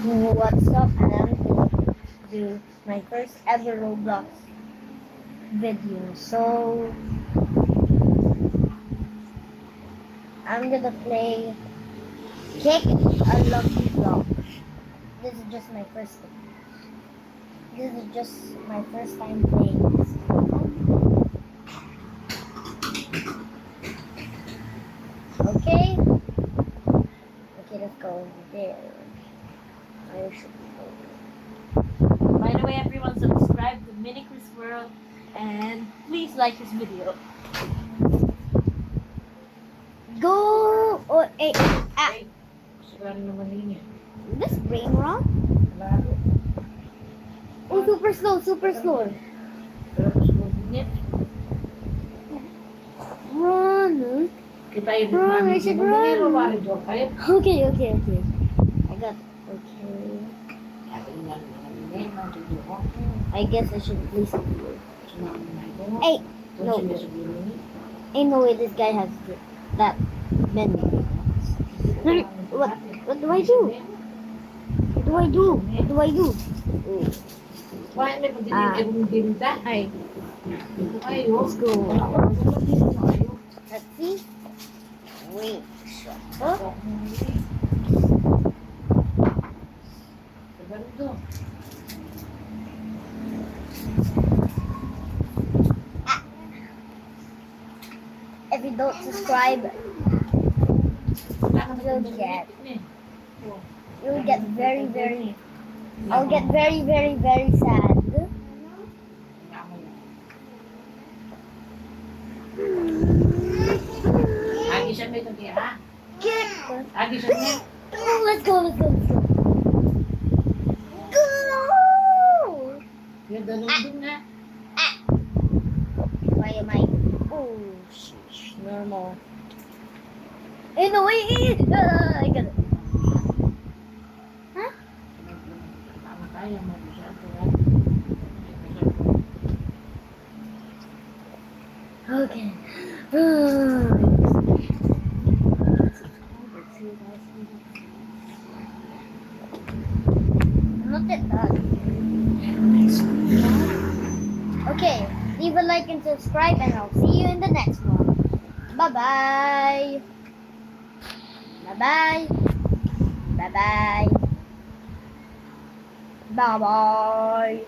What's up? And I'm gonna do my first ever Roblox video. So I'm gonna play Kick a Lucky Block. This is just my first thing. This is just my first time playing this. Okay. Okay, let's go over there. I should go. By the way, everyone, subscribe to Mini Chris World and please like this video. Go! Oh, eh, ah. Siguro naman yun eh. Is this brain wrong? Lalo. Oh, super slow, super slow. Pero mas good Run. Kita yung Run, I should run. Okay. I got. Okay. I guess I should play something. Hey, no. Ain't no way this guy has that many. What do I do? What do I do? What do I do? Why may pagdinigay binta? Ay. Let's go. Let's see. Wait. Oh. If you don't subscribe, you'll get very, I'll get very sad. Agi siya may tagya. Kick. Agi siya niya. Oh, let's go. Go! Yung dalawin na. Why am I? Oh, sheesh. Normal. Eh, no, wait. I got it. Huh? Tama tayo mo siya. Okay. Look at that. Okay, leave a like and subscribe, and I'll see you in the next one. Bye-bye. Bye-bye. Bye-bye. Bye-bye.